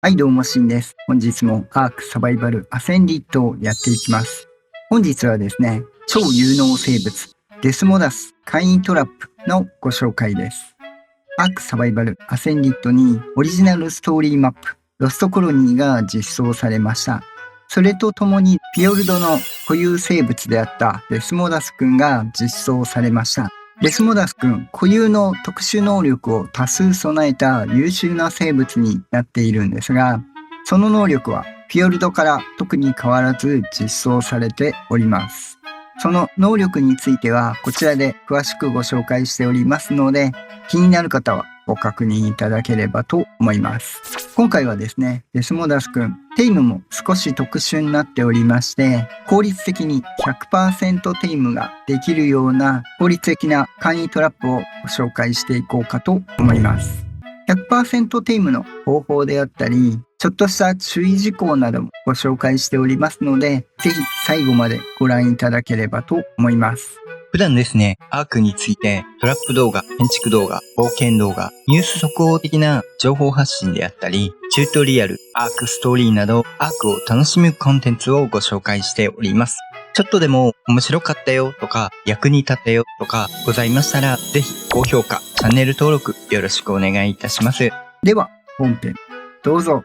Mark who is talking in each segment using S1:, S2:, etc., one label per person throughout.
S1: はい、どうもしんです。本日もアークサバイバルアセンディットをやっていきます。本日はですね、超有能生物デスモダス簡易トラップのご紹介です。アークサバイバルアセンディットにオリジナルストーリーマップロストコロニーが実装されました。それとともにフィヨルドの固有生物であったデスモダスくんが実装されました。デスモダスくん固有の特殊能力を多数備えた優秀な生物になっているんですが、その能力はフィヨルドから特に変わらず実装されております。その能力についてはこちらで詳しくご紹介しておりますので、気になる方はご確認いただければと思います。今回はですね、デスモダスくん、テイムも少し特殊になっておりまして、効率的に 100% テイムができるような効率的な簡易トラップをご紹介していこうかと思います。100% テイムの方法であったり、ちょっとした注意事項などもご紹介しておりますので、ぜひ最後までご覧いただければと思います。
S2: 普段ですね、アークについてトラップ動画、建築動画、冒険動画、ニュース速報的な情報発信であったり、チュートリアル、アークストーリーなど、アークを楽しむコンテンツをご紹介しております。ちょっとでも面白かったよとか、役に立ったよとかございましたら、ぜひ高評価、チャンネル登録よろしくお願いいたします。
S1: では、本編、どうぞ。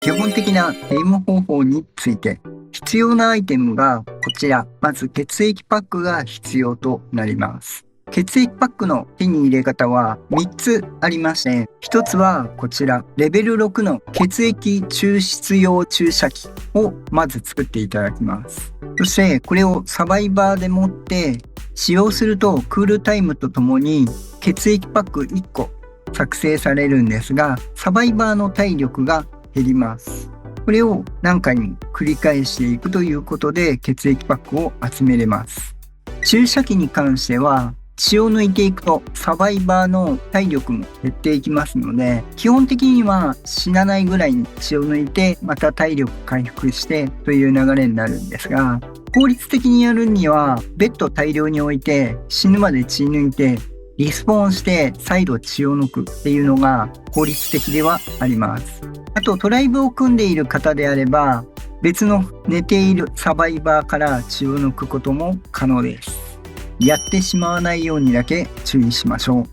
S1: 基本的なテイム方法について、必要なアイテムがこちら。まず血液パックが必要となります。血液パックの手に入れ方は3つありまして、1つはこちら、レベル6の血液抽出用注射器をまず作っていただきます。そしてこれをサバイバーで持って使用するとクールタイムとともに血液パック1個作成されるんですが、サバイバーの体力が減ります。これを何回も繰り返していくということで血液パックを集めれます。注射器に関しては血を抜いていくとサバイバーの体力も減っていきますので、基本的には死なないぐらいに血を抜いてまた体力回復してという流れになるんですが、効率的にやるにはベッド大量に置いて死ぬまで血抜いてリスポーンして再度血を抜くっていうのが効率的ではあります。あとトライブを組んでいる方であれば別の寝ているサバイバーから血を抜くことも可能です。やってしまわないようにだけ注意しましょう。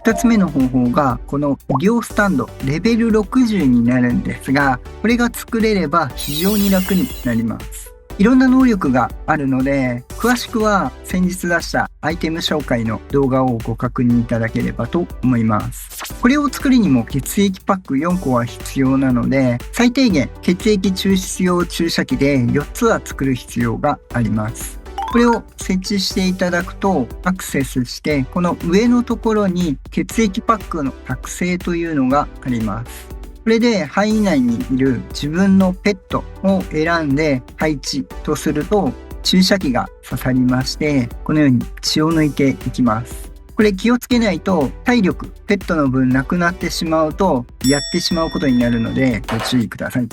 S1: 2つ目の方法がこの医療スタンドレベル60になるんですが、これが作れれば非常に楽になります。いろんな能力があるので、詳しくは先日出したアイテム紹介の動画をご確認いただければと思います。これを作るにも血液パック4個は必要なので、最低限血液抽出用注射器で4つは作る必要があります。これを設置していただくとアクセスして、この上のところに血液パックの作成というのがあります。これで範囲内にいる自分のペットを選んで配置とすると注射器が刺さりまして、このように血を抜いていきます。これ気をつけないと体力ペットの分なくなってしまうとやってしまうことになるのでご注意ください。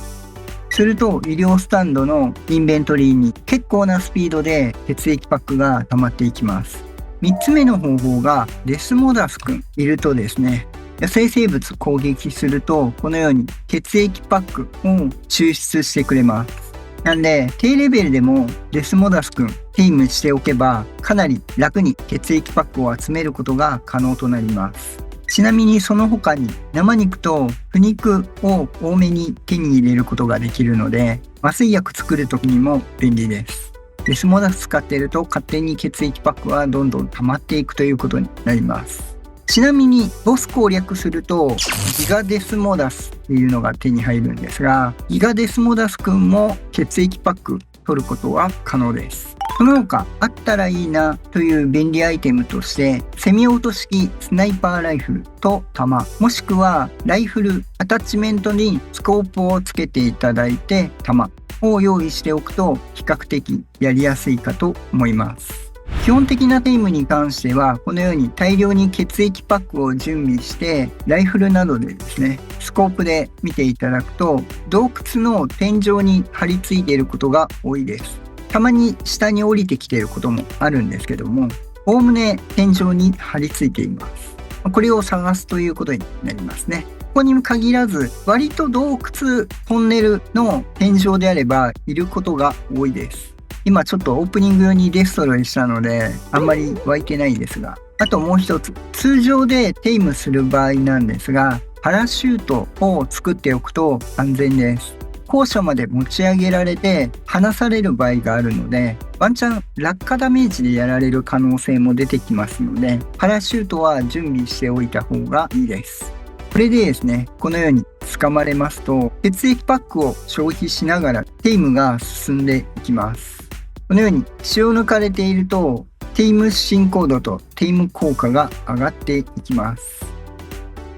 S1: すると医療スタンドのインベントリーに結構なスピードで血液パックが溜まっていきます。3つ目の方法がデスモダスくんいるとですね、野生生物攻撃するとこのように血液パックを抽出してくれます。なんで低レベルでもデスモダスくんテイムしておけばかなり楽に血液パックを集めることが可能となります。ちなみにその他に生肉と腐肉を多めに手に入れることができるので、麻酔薬作る時にも便利です。デスモダス使っていると勝手に血液パックはどんどん溜まっていくということになります。ちなみにボス攻略するとギガデスモダスっていうのが手に入るんですが、ギガデスモダスくんも血液パック取ることは可能です。その他あったらいいなという便利アイテムとしてセミオート式スナイパーライフルと弾、もしくはライフルアタッチメントにスコープをつけていただいて弾を用意しておくと比較的やりやすいかと思います。基本的なテイムに関してはこのように大量に血液パックを準備してライフルなどでですねスコープで見ていただくと洞窟の天井に張り付いていることが多いです。たまに下に降りてきていることもあるんですけども、おおむね天井に張り付いています。これを探すということになりますね。ここにも限らず、割と洞窟、トンネルの天井であればいることが多いです。今ちょっとオープニング用にデストロイしたので、あんまり湧いてないですが。あともう一つ、通常でテイムする場合なんですが、パラシュートを作っておくと安全です。高所まで持ち上げられて離される場合があるので、ワンチャン落下ダメージでやられる可能性も出てきますので、パラシュートは準備しておいた方がいいです。これでですね、このように掴まれますと、血液パックを消費しながらテイムが進んでいきます。このように血を抜かれていると、テイム進行度とテイム効果が上がっていきます。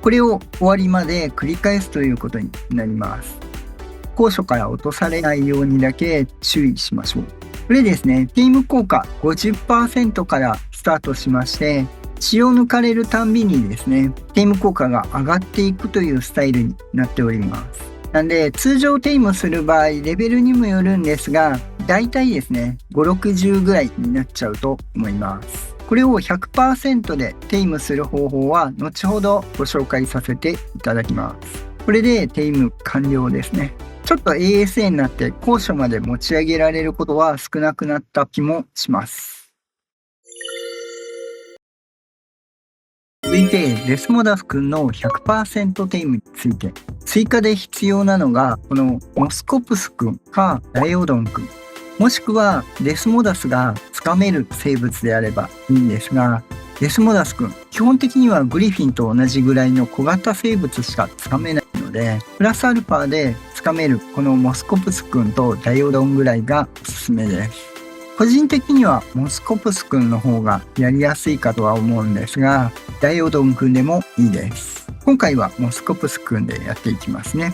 S1: これを終わりまで繰り返すということになります。高所から落とされないようにだけ注意しましょう。これですね、テイム効果 50% からスタートしまして、血を抜かれるたんびにですね、テイム効果が上がっていくというスタイルになっております。なんで、通常テイムする場合、レベルにもよるんですが、だいたいですね、5、60ぐらいになっちゃうと思います。これを 100% でテイムする方法は、後ほどご紹介させていただきます。これでテイム完了ですね。ちょっと ASA になって高所まで持ち上げられることは少なくなった気もします。続いて、デスモダス君の 100% テイムについて、追加で必要なのが、このモスコプス君かダイオドン君、もしくはデスモダスがつかめる生物であればいいんですが、デスモダス君、基本的にはグリフィンと同じぐらいの小型生物しかつかめないので、プラスアルファでつかめるこのモスコプス君とダイオドンぐらいがおすすめです。個人的にはモスコプス君の方がやりやすいかとは思うんですが、ダイオドン君でもいいです。今回はモスコプス君でやっていきますね。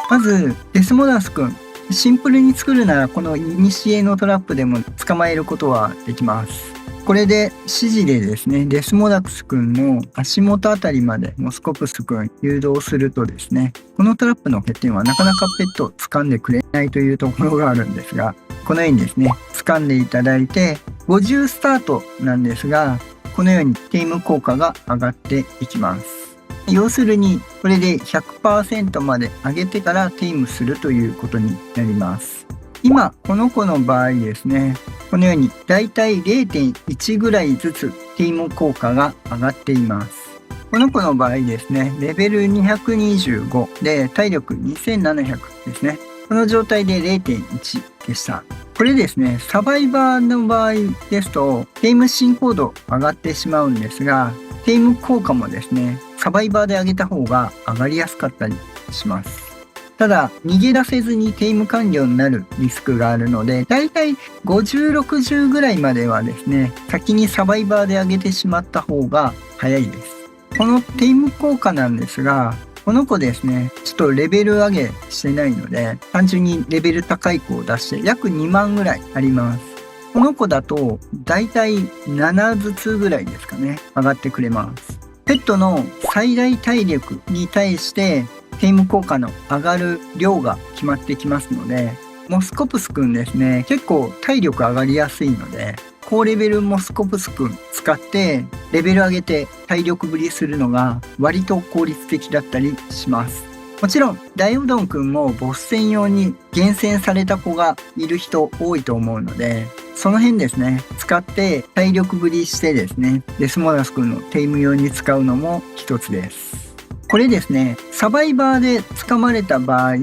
S1: まず、デスモダス君。シンプルに作るならこのイニシエのトラップでも捕まえることはできます。これで指示でですね、デスモダス君の足元あたりまでモスコプス君誘導するとですね、このトラップの欠点はなかなかペットを掴んでくれないというところがあるんですが、このようにですね、掴んでいただいて、50スタートなんですが、このようにテイム効果が上がっていきます。要するに、これで 100% まで上げてからテイムするということになります。今、この子の場合ですね、このようにだいたい 0.1 ぐらいずつテイム効果が上がっています。この子の場合ですね、レベル225で体力2700ですね。この状態で 0.1 でした。これですね、サバイバーの場合ですと、テイム進行度上がってしまうんですが、テイム効果もですね、サバイバーで上げた方が上がりやすかったりします。ただ、逃げ出せずにテイム完了になるリスクがあるので、だいたい50、60ぐらいまではですね、先にサバイバーで上げてしまった方が早いです。このテイム効果なんですが、この子ですね、ちょっとレベル上げしてないので、単純にレベル高い子を出して約2万ぐらいあります。この子だと、だいたい7ずつぐらいですかね、上がってくれます。ペットの最大体力に対して、テイム効果の上がる量が決まってきますので、モスコプスくんですね、結構体力上がりやすいので、高レベルモスコプスくん使ってレベル上げて体力ぶりするのが割と効率的だったりします。もちろんダイオドンくんもボス戦用に厳選された子がいる人多いと思うので、その辺ですね、使って体力ぶりしてですね、デスモダスくんのテイム用に使うのも一つです。これですね、サバイバーで掴まれた場合、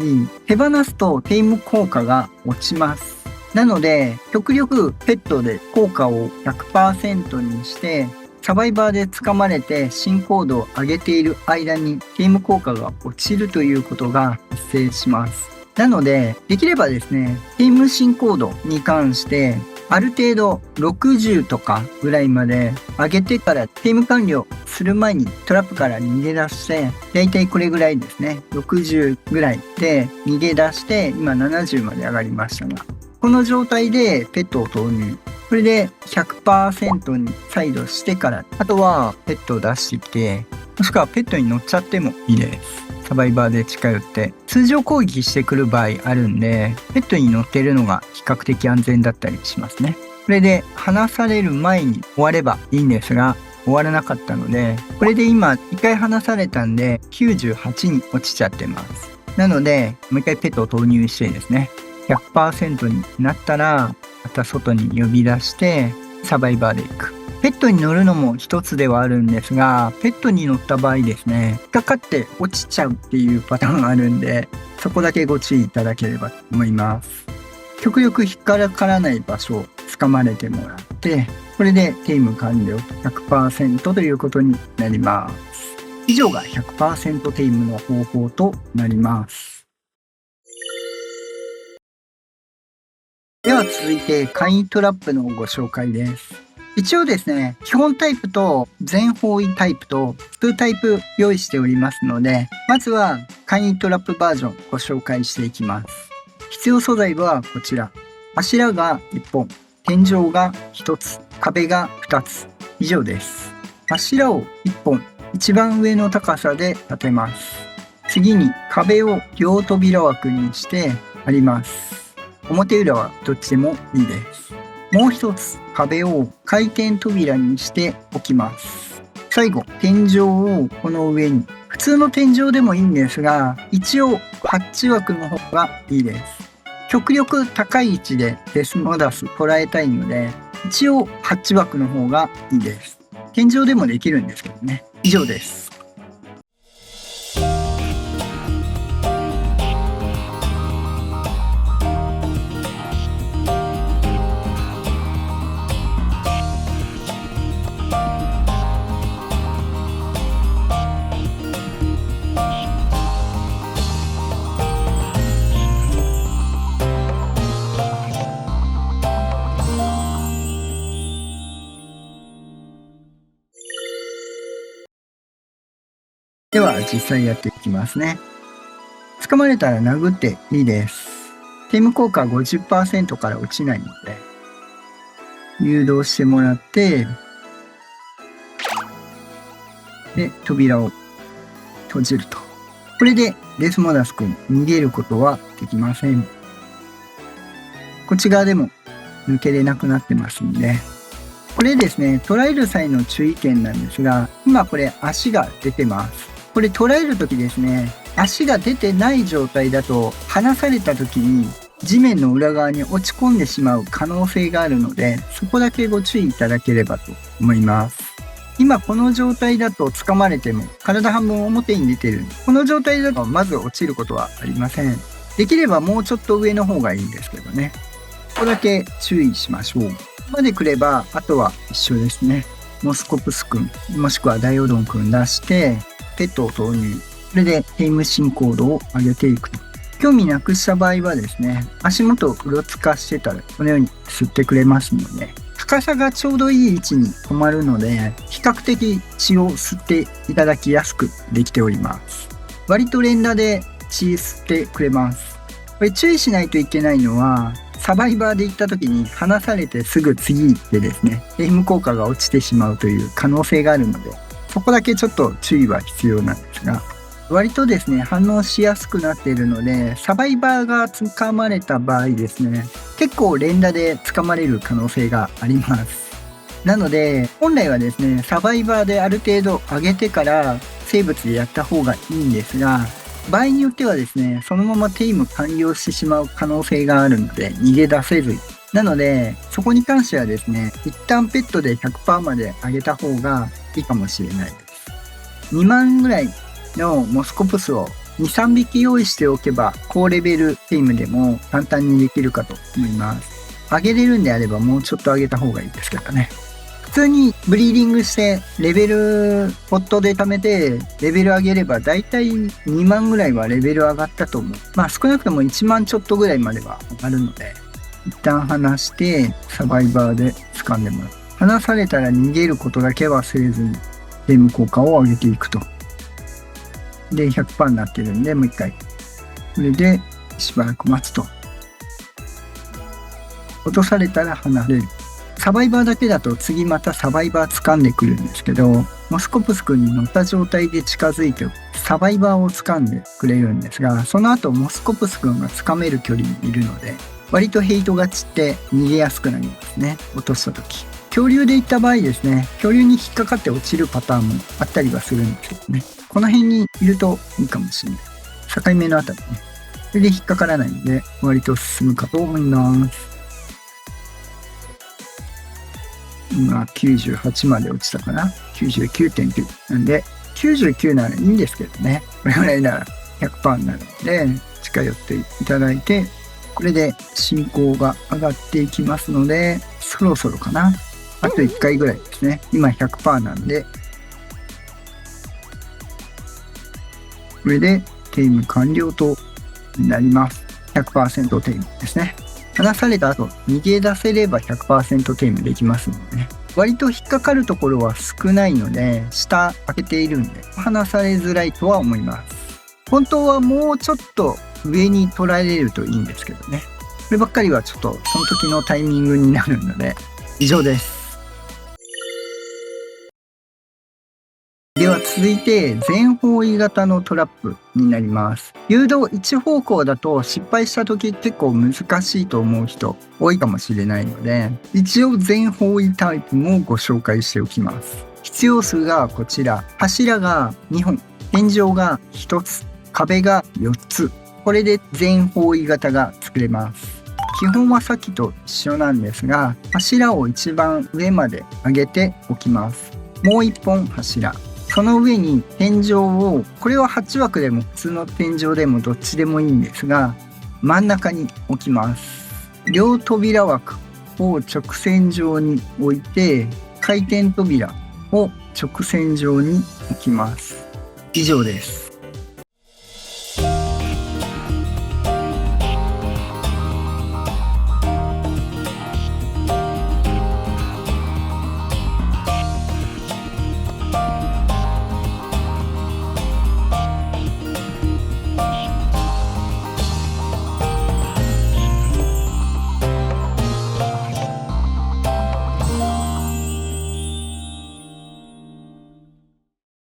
S1: 手放すとテイム効果が落ちます。なので、極力ペットで効果を 100% にして、サバイバーで掴まれて進行度を上げている間にテイム効果が落ちるということが発生します。なので、できればですね、テイム進行度に関して、ある程度60とかぐらいまで上げてからテイム完了する前にトラップから逃げ出して、だいたいこれぐらいですね、60ぐらいで逃げ出して、今70まで上がりましたが、この状態でペットを投入。これで 100% に再度してから、あとはペットを出してきて、もしくはペットに乗っちゃってもいいです。サバイバーで近寄って。通常攻撃してくる場合あるんで、ペットに乗ってるのが比較的安全だったりしますね。これで離される前に終わればいいんですが、終わらなかったので、これで今1回離されたんで98に落ちちゃってます。なので、もう一回ペットを投入してですね、100% になったら、また外に呼び出して、サバイバーで行く。ペットに乗るのも一つではあるんですが、ペットに乗った場合ですね、引っかかって落ちちゃうっていうパターンがあるんで、そこだけご注意いただければと思います。極力引っかからない場所を掴まれてもらって、これでテイム完了 100% ということになります。以上が 100% テイムの方法となります。では続いて簡易トラップのご紹介です。一応ですね、基本タイプと全方位タイプと2タイプ用意しておりますので、まずは簡易トラップバージョンご紹介していきます。必要素材はこちら。柱が1本、天井が1つ、壁が2つ。以上です。柱を1本、一番上の高さで立てます。次に壁を両扉枠にして貼ります。表裏はどっちでもいいです。もう一つ壁を回転扉にしておきます。最後、天井をこの上に。普通の天井でもいいんですが、一応ハッチ枠の方がいいです。極力高い位置でデスモダス捉えたいので、一応ハッチ枠の方がいいです。天井でもできるんですけどね。以上です。では実際やっていきますね。掴まれたら殴っていいです。テイム効果 50% から落ちないので、誘導してもらって、で、扉を閉じると。これでデスモダス君逃げることはできません。こっち側でも抜けれなくなってますんで、これですね、捉える際の注意点なんですが、今これ足が出てます。これ捉えるときですね、足が出てない状態だと離されたときに地面の裏側に落ち込んでしまう可能性があるので、そこだけご注意いただければと思います。今この状態だと掴まれても体半分表に出てる。この状態だとまず落ちることはありません。できればもうちょっと上の方がいいんですけどね。ここだけ注意しましょう。ここまで来ればあとは一緒ですね。モスコプス君もしくはダイオドン君出してペットを投入。これでテイム進行度を上げていくと。興味なくした場合はですね、足元をうろつかしてたらこのように吸ってくれますので、高さがちょうどいい位置に止まるので、比較的血を吸っていただきやすくできております。割と連打で血吸ってくれます。これ注意しないといけないのは、サバイバーで行った時に離されてすぐ次行ってですね、テイム効果が落ちてしまうという可能性があるので、そこだけちょっと注意は必要なんですが、割とですね、反応しやすくなっているので、サバイバーが掴まれた場合ですね、結構連打で掴まれる可能性があります。なので、本来はですね、サバイバーである程度上げてから生物でやった方がいいんですが、場合によってはですね、そのままテイム完了してしまう可能性があるので、逃げ出せず。なので、そこに関してはですね、一旦ペットで 100% まで上げた方がいいかもしれないです。2万ぐらいのモスコプスを2、3匹用意しておけば、高レベルテイムでも簡単にできるかと思います。上げれるんであればもうちょっと上げた方がいいですけどね。普通にブリーディングしてレベルポットで貯めてレベル上げればだいたい2万ぐらいはレベル上がったと思う。まあ少なくとも1万ちょっとぐらいまでは上がるので、一旦離してサバイバーで掴んでもらう。離されたら逃げることだけ忘れずにゲーム効果を上げていくと。で 100% になってるんでもう一回。これでしばらく待つと。落とされたら離れる。サバイバーだけだと次またサバイバー掴んでくるんですけど、モスコプス君に乗った状態で近づいてサバイバーを掴んでくれるんですが、その後モスコプス君が掴める距離にいるので、割とヘイトが散って逃げやすくなりますね。落とした時。恐竜でいった場合ですね、恐竜に引っかかって落ちるパターンもあったりはするんですけどね。この辺にいるといいかもしれない。境目のあたりね。それで引っかからないので、割と進むかと思います。今、98まで落ちたかな。99.9。なんで、99ならいいんですけどね。これぐらいなら 100% になるので、近寄っていただいて、これで進行が上がっていきますので、そろそろかな。あと1回ぐらいですね。今 100% なんで、これでテイム完了となります。100% テイムですね。離された後、逃げ出せれば 100% テイムできますのでね。割と引っかかるところは少ないので、下開けているんで、離されづらいとは思います。本当はもうちょっと上に取られるといいんですけどね。こればっかりはちょっとその時のタイミングになるので、以上です。では続いて全方位型のトラップになります。誘導一方向だと失敗した時結構難しいと思う人多いかもしれないので、一応全方位タイプもご紹介しておきます。必要数がこちら。柱が2本、天井が1つ、壁が4つ。これで全方位型が作れます。基本はさっきと一緒なんですが、柱を一番上まで上げておきます。もう1本柱。その上に天井を、これは8枠でも普通の天井でもどっちでもいいんですが、真ん中に置きます。両扉枠を直線上に置いて、回転扉を直線上に置きます。以上です。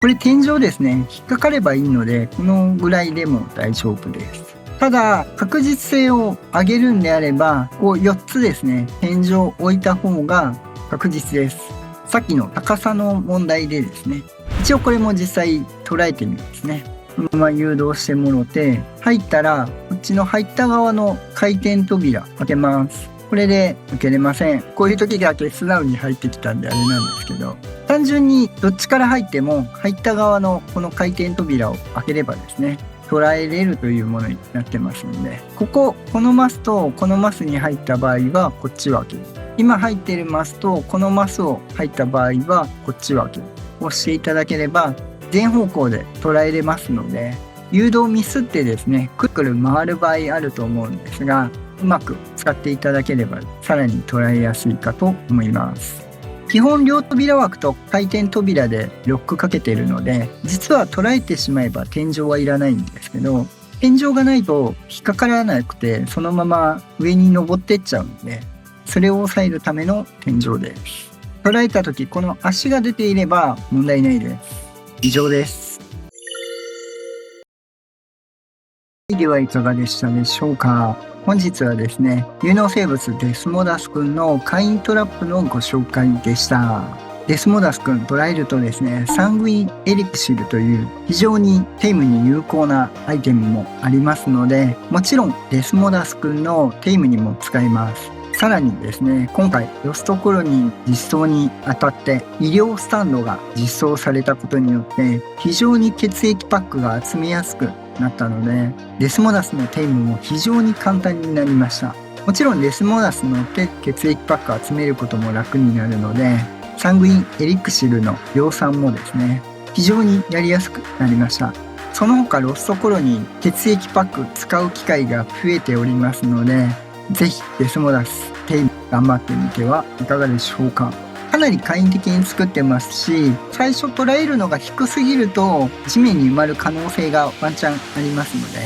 S1: これ天井ですね、引っかかればいいので、このぐらいでも大丈夫です。ただ、確実性を上げるんであれば、こう4つですね、天井を置いた方が確実です。さっきの高さの問題でですね、一応これも実際捉えてみますね。このまま誘導してもろて、入ったら、こっちの入った側の回転扉開けます。これで開けれません。こういう時だけ素直に入ってきたんであれなんですけど、単純にどっちから入っても入った側のこの回転扉を開ければですね、捉えれるというものになってますので、このマスとこのマスに入った場合はこっちを開ける。今入っているマスとこのマスを入った場合はこっちを開ける。押していただければ全方向で捉えれますので、誘導ミスってですね、くるくる回る場合あると思うんですが、うまく使っていただければさらに捉えやすいかと思います。基本両扉枠と回転扉でロックかけているので、実は捉えてしまえば天井はいらないんですけど、天井がないと引っかからなくてそのまま上に登ってっちゃうんで、それを抑えるための天井です。捉えた時この足が出ていれば問題ないです。以上です。ではいかがでしたでしょうか。本日はですね、有能生物デスモダスくんのカイントラップのご紹介でした。デスモダスくん捉えるとですね、サングインエリクシルという非常にテイムに有効なアイテムもありますので、もちろんデスモダスくんのテイムにも使えます。さらにですね、今回ロストコロニー実装にあたって医療スタンドが実装されたことによって非常に血液パックが集めやすくなったので、デスモダスのテイムも非常に簡単になりました。もちろんデスモダスの血液パック集めることも楽になるので、サングインエリクシルの量産もですね、非常にやりやすくなりました。その他ロストコロニー血液パック使う機会が増えておりますので、ぜひデスモダステイム頑張ってみてはいかがでしょうか。かなり簡易的に作ってますし、最初捉えるのが低すぎると地面に埋まる可能性がワンチャンありますので、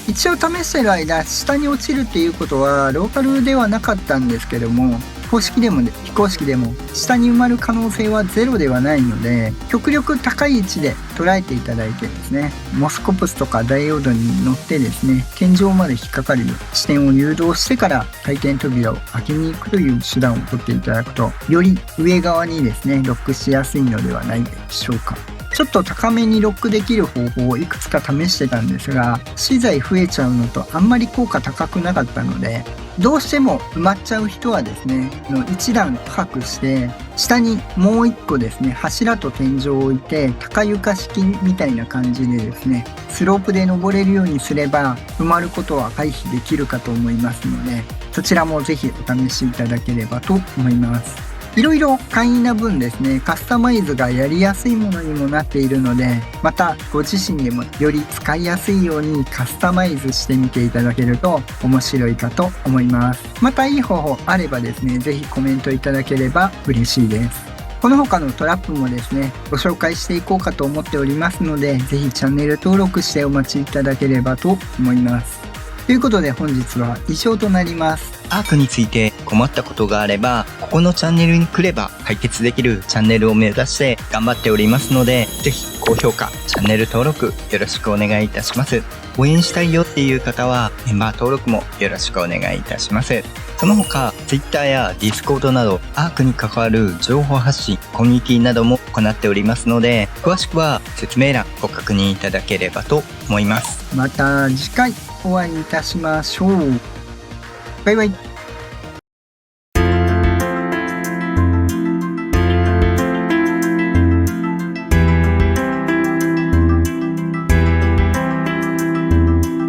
S1: 一応試してる間下に落ちるっていうことはローカルではなかったんですけども、公式でも非公式でも下に埋まる可能性はゼロではないので、極力高い位置で捉えていただいてですね、モスコプスとかダイオードに乗ってですね、天井まで引っかかるように視点を誘導してから回転扉を開けに行くという手段を取っていただくと、より上側にですね、ロックしやすいのではないでしょうか。ちょっと高めにロックできる方法をいくつか試してたんですが、資材増えちゃうのとあんまり効果高くなかったので、どうしても埋まっちゃう人はですね、一段高くして、下にもう一個ですね、柱と天井を置いて、高床式みたいな感じでですね、スロープで登れるようにすれば、埋まることは回避できるかと思いますので、そちらもぜひお試しいただければと思います。いろいろ簡易な分ですね、カスタマイズがやりやすいものにもなっているので、またご自身でもより使いやすいようにカスタマイズしてみていただけると面白いかと思います。またいい方法あればですね、ぜひコメントいただければ嬉しいです。この他のトラップもですね、ご紹介していこうかと思っておりますので、ぜひチャンネル登録してお待ちいただければと思います。ということで本日は以上となります。
S2: アークについて困ったことがあれば、ここのチャンネルに来れば解決できるチャンネルを目指して頑張っておりますので、ぜひ高評価、チャンネル登録よろしくお願いいたします。応援したいよっていう方はメンバー登録もよろしくお願いいたします。その他、Twitter や Discord などアークに関わる情報発信、コミュニティなども行っておりますので、詳しくは説明欄ご確認いただければと思います。
S1: また次回お会いいたしましょう。バイバイ。